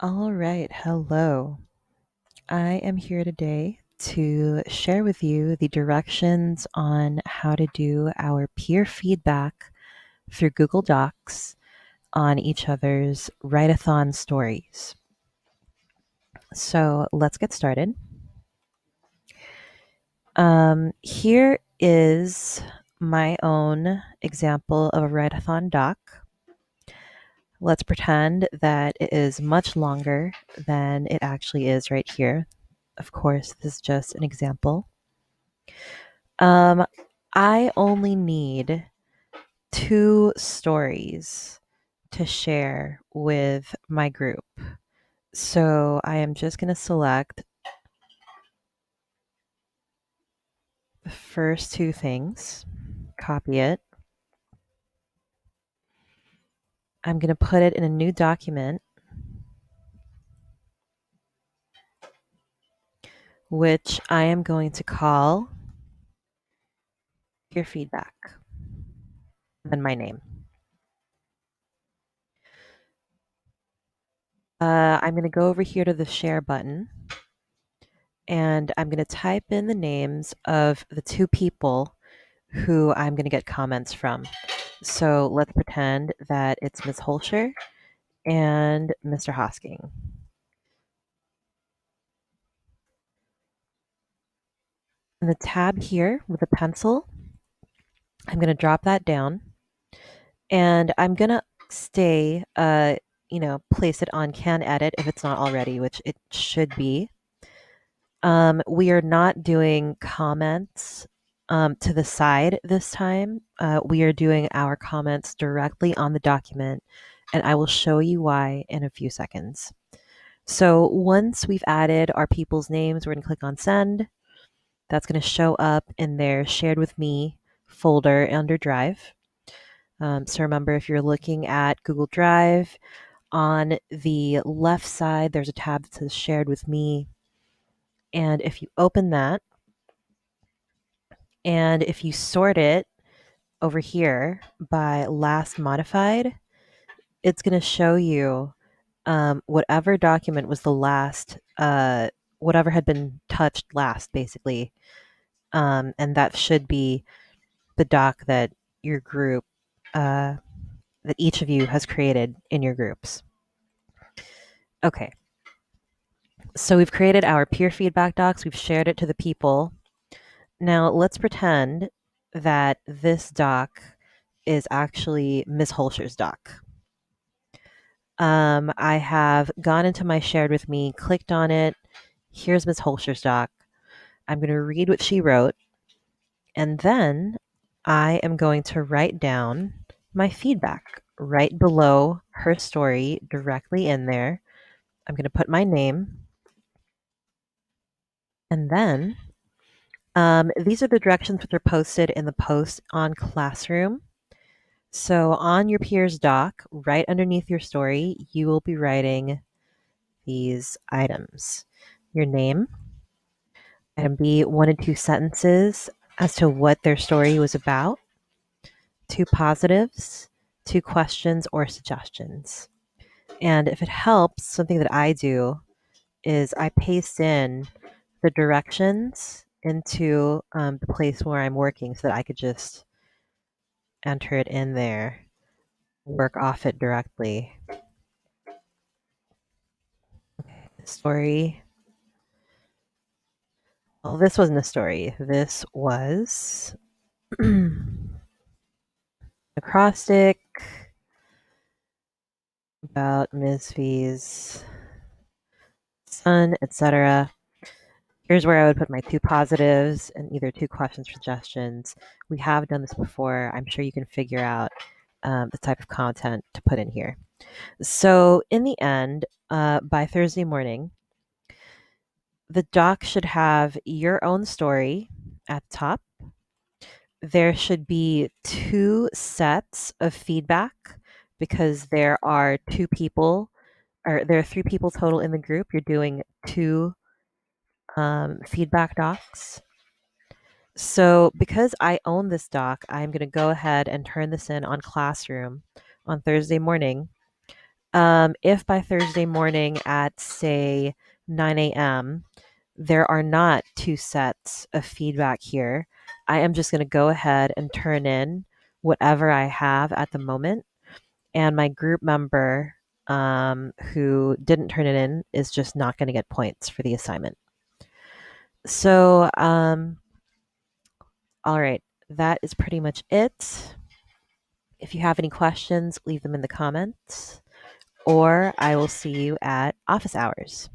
All right, hello. I am here today to share with you the directions on how to do our peer feedback through Google Docs on each other's write-a-thon stories. So let's get started. Here is my own example of a write-a-thon doc. Let's pretend that it is much longer than it actually is right here. Of course, this is just an example. Um, I only need two stories to share with my group. So I am just going to select the first two things, copy it. I'm going to put it in a new document, which I am going to call your feedback, and my name. I'm going to go over here to the share button, and I'm going to type in the names of the two people who I'm going to get comments from. So let's pretend that it's Ms. Holscher and Mr. Hosking. In the tab here with a pencil, I'm going to drop that down and I'm going to stay, place it on can edit if it's not already, which it should be. We are not doing comments to the side this time. We are doing our comments directly on the document, and I will show you why in a few seconds. So once we've added our people's names, we're going to click on send. That's going to show up in their shared with me folder under Drive. So remember, if you're looking at Google Drive, on the left side, there's a tab that says shared with me. And if you open that, and if you sort it over here by last modified, it's going to show you whatever document was the last, whatever had been touched last, basically. And that should be the doc that your group, that each of you has created in your groups. Okay, so we've created our peer feedback docs. We've shared it to the people. Now let's pretend that this doc is actually Ms. Holscher's doc. I have gone into my shared with me, clicked on it. Here's Ms. Holscher's doc. I'm going to read what she wrote, and then I am going to write down my feedback right below her story directly in there. I'm going to put my name, and then these are the directions which are posted in the post on Classroom. So on your peers doc, right underneath your story, you will be writing these items. Your name, item B, 1 and 2 sentences as to what their story was about, 2 positives, 2 questions or suggestions. And if it helps, something that I do is I paste in the directions into the place where I'm working so that I could just enter it in there, work off it directly. Story. Well, this wasn't a story. This was acrostic about Ms. V's son, etc. Here's where I would put my 2 positives and either 2 questions, suggestions. We have done this before. I'm sure you can figure out the type of content to put in here. So in the end, by Thursday morning, the doc should have your own story at the top. There should be 2 sets of feedback because there are 2 people, or there are 3 people total in the group. You're doing 2 feedback docs. So because I own this doc, I'm going to go ahead and turn this in on Classroom on Thursday morning. If by Thursday morning at, say, 9 a.m., there are not two sets of feedback here, I am just going to go ahead and turn in whatever I have at the moment. And my group member who didn't turn it in is just not going to get points for the assignment. So, all right, that is pretty much it. If you have any questions, leave them in the comments, or I will see you at office hours.